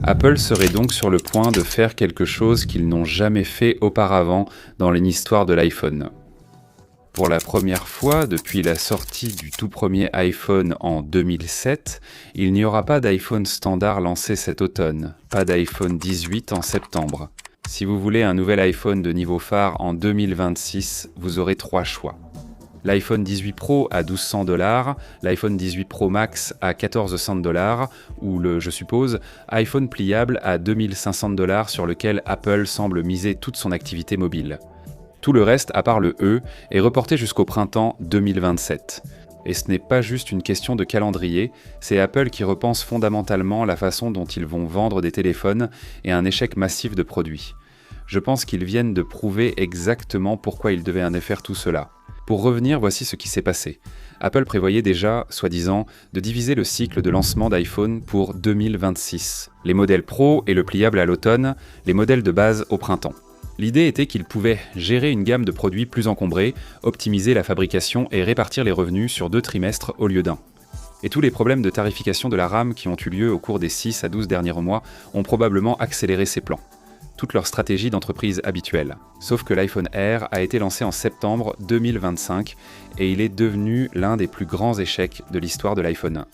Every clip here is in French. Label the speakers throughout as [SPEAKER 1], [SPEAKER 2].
[SPEAKER 1] Apple serait donc sur le point de faire quelque chose qu'ils n'ont jamais fait auparavant dans l'histoire de l'iPhone. Pour la première fois depuis la sortie du tout premier iPhone en 2007, il n'y aura pas d'iPhone standard lancé cet automne, pas d'iPhone 18 en septembre. Si vous voulez un nouvel iPhone de niveau phare en 2026, vous aurez 3 choix. L'iPhone 18 Pro à 1200 $, l'iPhone 18 Pro Max à 1400 $, ou le, je suppose, iPhone pliable à 2500 $ sur lequel Apple semble miser toute son activité mobile. Tout le reste, à part le E, est reporté jusqu'au printemps 2027. Et ce n'est pas juste une question de calendrier, c'est Apple qui repense fondamentalement la façon dont ils vont vendre des téléphones et un échec massif de produits. Je pense qu'ils viennent de prouver exactement pourquoi ils devaient en faire tout cela. Pour revenir, voici ce qui s'est passé. Apple prévoyait déjà, soi-disant, de diviser le cycle de lancement d'iPhone pour 2026. Les modèles Pro et le pliable à l'automne, les modèles de base au printemps. L'idée était qu'ils pouvaient gérer une gamme de produits plus encombrés, optimiser la fabrication et répartir les revenus sur 2 trimestres au lieu d'un. Et tous les problèmes de tarification de la RAM qui ont eu lieu au cours des 6 à 12 derniers mois ont probablement accéléré ces plans. Toute leur stratégie d'entreprise habituelle. Sauf que l'iPhone Air a été lancé en septembre 2025 et il est devenu l'un des plus grands échecs de l'histoire de l'iPhone 1.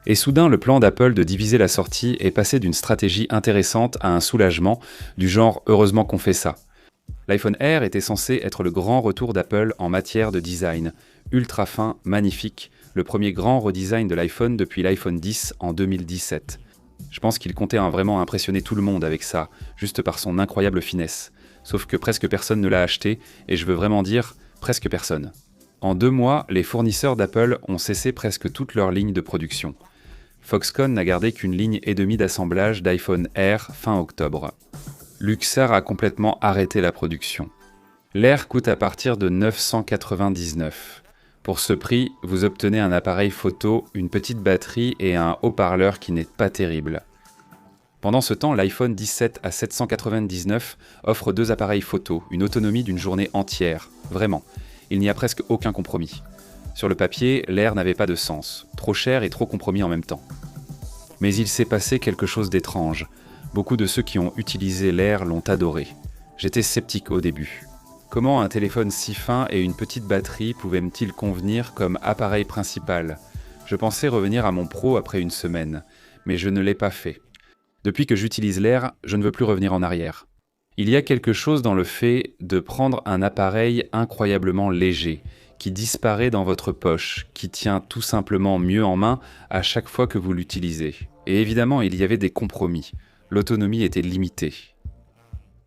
[SPEAKER 1] Et soudain, le plan d'Apple de diviser la sortie est passé d'une stratégie intéressante à un soulagement, du genre « heureusement qu'on fait ça ». L'iPhone Air était censé être le grand retour d'Apple en matière de design, ultra fin, magnifique, le premier grand redesign de l'iPhone depuis l'iPhone X en 2017. Je pense qu'il comptait vraiment impressionner tout le monde avec ça, juste par son incroyable finesse. Sauf que presque personne ne l'a acheté, et je veux vraiment dire presque personne. En 2 mois, les fournisseurs d'Apple ont cessé presque toute leur ligne de production. Foxconn n'a gardé qu'une ligne et demie d'assemblage d'iPhone Air fin octobre. Luxar a complètement arrêté la production. L'Air coûte à partir de 999. Pour ce prix, vous obtenez un appareil photo, une petite batterie et un haut-parleur qui n'est pas terrible. Pendant ce temps, l'iPhone 17 à 799 offre 2 appareils photo, une autonomie d'une journée entière. Vraiment, il n'y a presque aucun compromis. Sur le papier, l'Air n'avait pas de sens, trop cher et trop compromis en même temps. Mais il s'est passé quelque chose d'étrange. Beaucoup de ceux qui ont utilisé l'Air l'ont adoré. J'étais sceptique au début. Comment un téléphone si fin et une petite batterie pouvaient-ils convenir comme appareil principal ? Je pensais revenir à mon Pro après une semaine, mais je ne l'ai pas fait. Depuis que j'utilise l'Air, je ne veux plus revenir en arrière. Il y a quelque chose dans le fait de prendre un appareil incroyablement léger, qui disparaît dans votre poche, qui tient tout simplement mieux en main à chaque fois que vous l'utilisez. Et évidemment, il y avait des compromis. L'autonomie était limitée.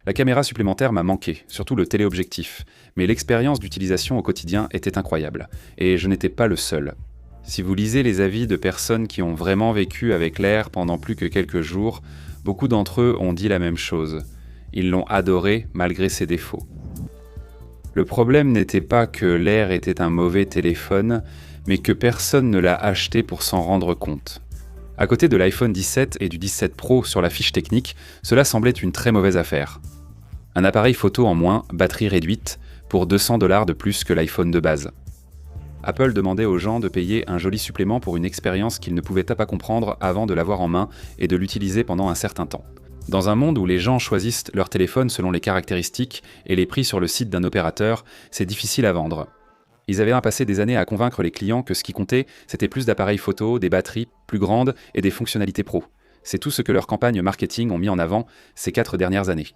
[SPEAKER 1] La caméra supplémentaire m'a manqué, surtout le téléobjectif, mais l'expérience d'utilisation au quotidien était incroyable, et je n'étais pas le seul. Si vous lisez les avis de personnes qui ont vraiment vécu avec l'Air pendant plus que quelques jours, beaucoup d'entre eux ont dit la même chose. Ils l'ont adoré malgré ses défauts. Le problème n'était pas que l'Air était un mauvais téléphone, mais que personne ne l'a acheté pour s'en rendre compte. À côté de l'iPhone 17 et du 17 Pro sur la fiche technique, cela semblait une très mauvaise affaire. Un appareil photo en moins, batterie réduite, pour 200 $ de plus que l'iPhone de base. Apple demandait aux gens de payer un joli supplément pour une expérience qu'ils ne pouvaient pas comprendre avant de l'avoir en main et de l'utiliser pendant un certain temps. Dans un monde où les gens choisissent leur téléphone selon les caractéristiques et les prix sur le site d'un opérateur, c'est difficile à vendre. Ils avaient passé des années à convaincre les clients que ce qui comptait, c'était plus d'appareils photo, des batteries plus grandes et des fonctionnalités pro. C'est tout ce que leurs campagnes marketing ont mis en avant ces 4 dernières années.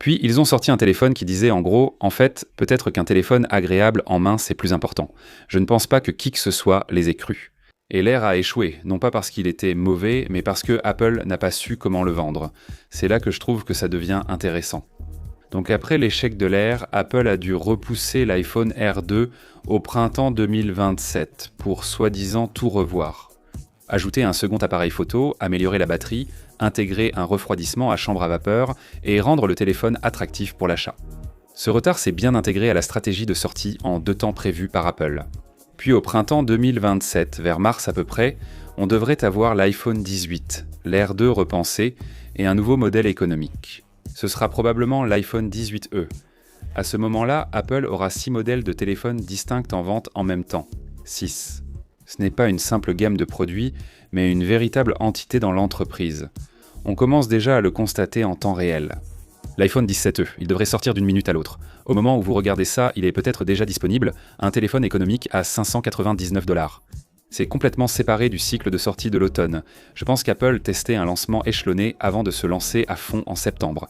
[SPEAKER 1] Puis, ils ont sorti un téléphone qui disait en gros « En fait, peut-être qu'un téléphone agréable en main, c'est plus important. Je ne pense pas que qui que ce soit les ait crus. » Et l'Air a échoué, non pas parce qu'il était mauvais, mais parce que Apple n'a pas su comment le vendre. C'est là que je trouve que ça devient intéressant. Donc après l'échec de l'Air, Apple a dû repousser l'iPhone Air 2 au printemps 2027 pour soi-disant tout revoir. Ajouter un second appareil photo, améliorer la batterie, intégrer un refroidissement à chambre à vapeur et rendre le téléphone attractif pour l'achat. Ce retard s'est bien intégré à la stratégie de sortie en 2 temps prévus par Apple. Puis au printemps 2027, vers mars à peu près, on devrait avoir l'iPhone 18, l'Air 2 repensé et un nouveau modèle économique. Ce sera probablement l'iPhone 18e. À ce moment-là, Apple aura 6 modèles de téléphones distincts en vente en même temps. 6. Ce n'est pas une simple gamme de produits, mais une véritable entité dans l'entreprise. On commence déjà à le constater en temps réel. L'iPhone 17e, il devrait sortir d'une minute à l'autre. Au moment où vous regardez ça, il est peut-être déjà disponible, un téléphone économique à 599 $. C'est complètement séparé du cycle de sortie de l'automne. Je pense qu'Apple testait un lancement échelonné avant de se lancer à fond en septembre.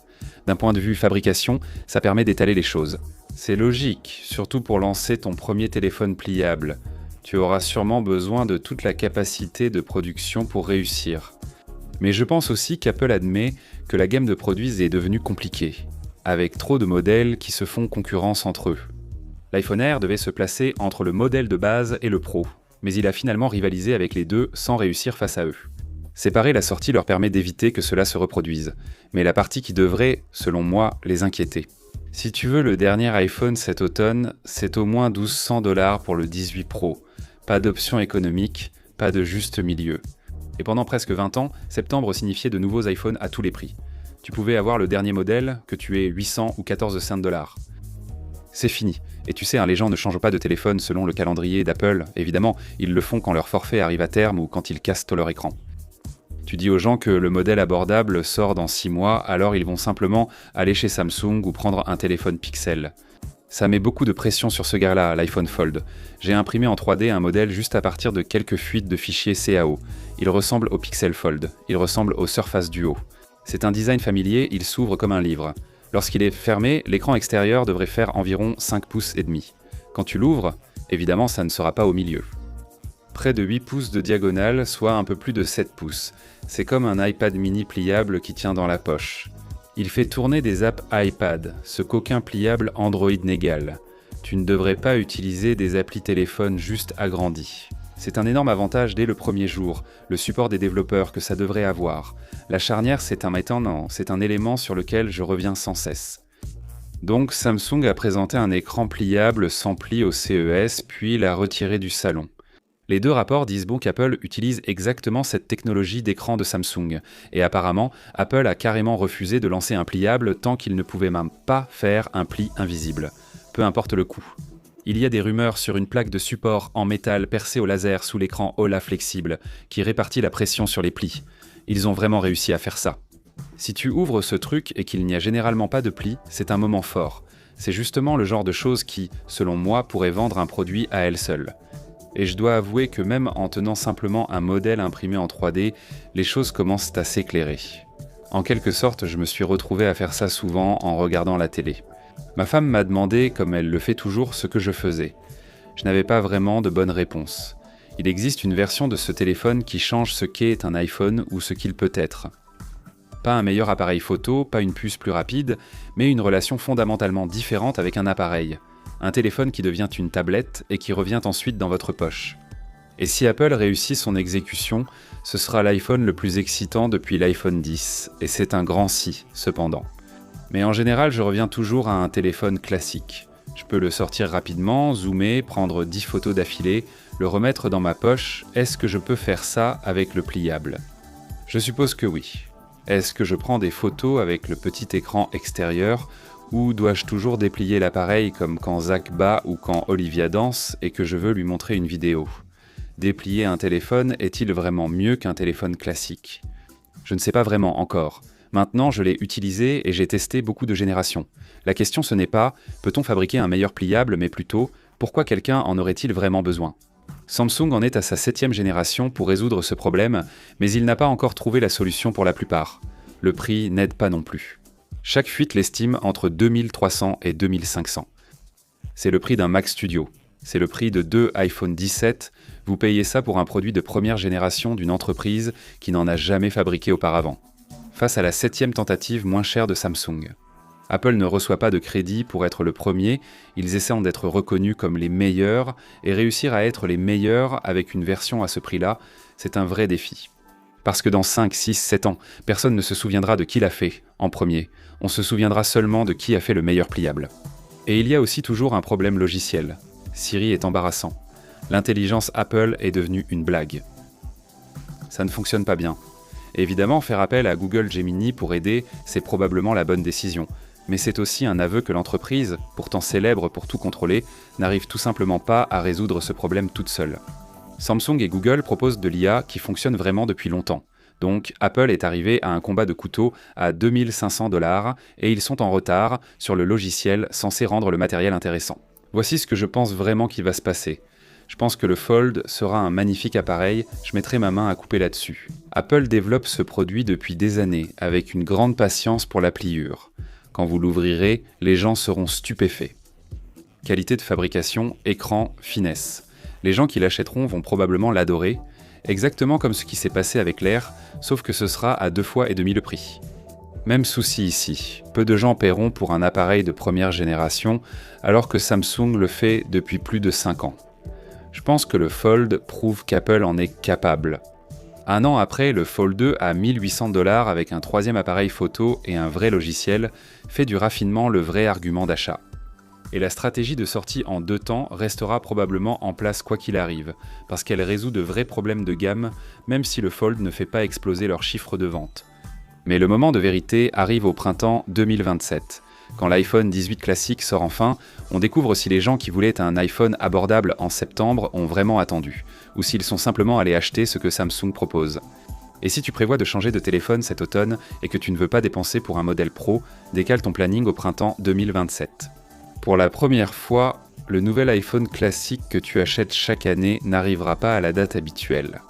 [SPEAKER 1] D'un point de vue fabrication, ça permet d'étaler les choses. C'est logique, surtout pour lancer ton premier téléphone pliable. Tu auras sûrement besoin de toute la capacité de production pour réussir. Mais je pense aussi qu'Apple admet que la gamme de produits est devenue compliquée, avec trop de modèles qui se font concurrence entre eux. L'iPhone Air devait se placer entre le modèle de base et le Pro, mais il a finalement rivalisé avec les deux sans réussir face à eux. Séparer la sortie leur permet d'éviter que cela se reproduise, mais la partie qui devrait, selon moi, les inquiéter. Si tu veux le dernier iPhone cet automne, c'est au moins 1 200 $ pour le 18 Pro. Pas d'option économique, pas de juste milieu. Et pendant presque 20 ans, septembre signifiait de nouveaux iPhones à tous les prix. Tu pouvais avoir le dernier modèle, que tu aies 800 ou 14 cents $. C'est fini. Et tu sais, les gens ne changent pas de téléphone selon le calendrier d'Apple. Évidemment, ils le font quand leur forfait arrive à terme ou quand ils cassent leur écran. Tu dis aux gens que le modèle abordable sort dans 6 mois, alors ils vont simplement aller chez Samsung ou prendre un téléphone Pixel. Ça met beaucoup de pression sur ce gars-là, l'iPhone Fold. J'ai imprimé en 3D un modèle juste à partir de quelques fuites de fichiers CAO. Il ressemble au Pixel Fold, il ressemble au Surface Duo. C'est un design familier, il s'ouvre comme un livre. Lorsqu'il est fermé, l'écran extérieur devrait faire environ 5 pouces et demi. Quand tu l'ouvres, évidemment ça ne sera pas au milieu. Près de 8 pouces de diagonale, soit un peu plus de 7 pouces. C'est comme un iPad mini pliable qui tient dans la poche. Il fait tourner des apps iPad, ce qu'aucun pliable Android n'égale. Tu ne devrais pas utiliser des applis téléphone juste agrandis. C'est un énorme avantage dès le premier jour, le support des développeurs que ça devrait avoir. La charnière, c'est un élément sur lequel je reviens sans cesse. Donc Samsung a présenté un écran pliable sans pli au CES, puis l'a retiré du salon. Les deux rapports disent bon qu'Apple utilise exactement cette technologie d'écran de Samsung. Et apparemment, Apple a carrément refusé de lancer un pliable tant qu'il ne pouvait même pas faire un pli invisible. Peu importe le coût. Il y a des rumeurs sur une plaque de support en métal percée au laser sous l'écran OLA flexible, qui répartit la pression sur les plis. Ils ont vraiment réussi à faire ça. Si tu ouvres ce truc et qu'il n'y a généralement pas de pli, c'est un moment fort. C'est justement le genre de choses qui, selon moi, pourrait vendre un produit à elle seule. Et je dois avouer que même en tenant simplement un modèle imprimé en 3D, les choses commencent à s'éclairer. En quelque sorte, je me suis retrouvé à faire ça souvent en regardant la télé. Ma femme m'a demandé, comme elle le fait toujours, ce que je faisais. Je n'avais pas vraiment de bonne réponse. Il existe une version de ce téléphone qui change ce qu'est un iPhone ou ce qu'il peut être. Pas un meilleur appareil photo, pas une puce plus rapide, mais une relation fondamentalement différente avec un appareil. Un téléphone qui devient une tablette et qui revient ensuite dans votre poche. Et si Apple réussit son exécution, ce sera l'iPhone le plus excitant depuis l'iPhone X, et c'est un grand si, cependant. Mais en général, je reviens toujours à un téléphone classique. Je peux le sortir rapidement, zoomer, prendre 10 photos d'affilée, le remettre dans ma poche. Est-ce que je peux faire ça avec le pliable ? Je suppose que oui. Est-ce que je prends des photos avec le petit écran extérieur ? Ou dois-je toujours déplier l'appareil comme quand Zach bat ou quand Olivia danse et que je veux lui montrer une vidéo ? Déplier un téléphone est-il vraiment mieux qu'un téléphone classique ? Je ne sais pas vraiment encore. Maintenant, je l'ai utilisé et j'ai testé beaucoup de générations. La question ce n'est pas « peut-on fabriquer un meilleur pliable ?» mais plutôt « pourquoi quelqu'un en aurait-il vraiment besoin ?» Samsung en est à sa 7e génération pour résoudre ce problème, mais il n'a pas encore trouvé la solution pour la plupart. Le prix n'aide pas non plus. Chaque fuite l'estime entre 2300 et 2500. C'est le prix d'un Mac Studio. C'est le prix de 2 iPhone 17. Vous payez ça pour un produit de première génération d'une entreprise qui n'en a jamais fabriqué auparavant. Face à la 7e tentative moins chère de Samsung. Apple ne reçoit pas de crédit pour être le premier, ils essaient d'être reconnus comme les meilleurs, et réussir à être les meilleurs avec une version à ce prix-là, c'est un vrai défi. Parce que dans 5, 6, 7 ans, personne ne se souviendra de qui l'a fait, en premier. On se souviendra seulement de qui a fait le meilleur pliable. Et il y a aussi toujours un problème logiciel. Siri est embarrassant. L'intelligence Apple est devenue une blague. Ça ne fonctionne pas bien. Évidemment, faire appel à Google Gemini pour aider, c'est probablement la bonne décision. Mais c'est aussi un aveu que l'entreprise, pourtant célèbre pour tout contrôler, n'arrive tout simplement pas à résoudre ce problème toute seule. Samsung et Google proposent de l'IA qui fonctionne vraiment depuis longtemps. Donc Apple est arrivé à un combat de couteau à 2500$ et ils sont en retard sur le logiciel censé rendre le matériel intéressant. Voici ce que je pense vraiment qu'il va se passer. Je pense que le Fold sera un magnifique appareil, je mettrai ma main à couper là-dessus. Apple développe ce produit depuis des années, avec une grande patience pour la pliure. Quand vous l'ouvrirez, les gens seront stupéfaits. Qualité de fabrication, écran, finesse. Les gens qui l'achèteront vont probablement l'adorer, exactement comme ce qui s'est passé avec l'Air, sauf que ce sera à 2,5 fois le prix. Même souci ici, peu de gens paieront pour un appareil de première génération, alors que Samsung le fait depuis plus de 5 ans. Je pense que le Fold prouve qu'Apple en est capable. Un an après, le Fold 2 à 1800$ avec un troisième appareil photo et un vrai logiciel fait du raffinement le vrai argument d'achat. Et la stratégie de sortie en 2 temps restera probablement en place quoi qu'il arrive, parce qu'elle résout de vrais problèmes de gamme, même si le Fold ne fait pas exploser leurs chiffres de vente. Mais le moment de vérité arrive au printemps 2027. Quand l'iPhone 18 classique sort enfin, on découvre si les gens qui voulaient un iPhone abordable en septembre ont vraiment attendu, ou s'ils sont simplement allés acheter ce que Samsung propose. Et si tu prévois de changer de téléphone cet automne et que tu ne veux pas dépenser pour un modèle Pro, décale ton planning au printemps 2027. Pour la première fois, le nouvel iPhone classique que tu achètes chaque année n'arrivera pas à la date habituelle.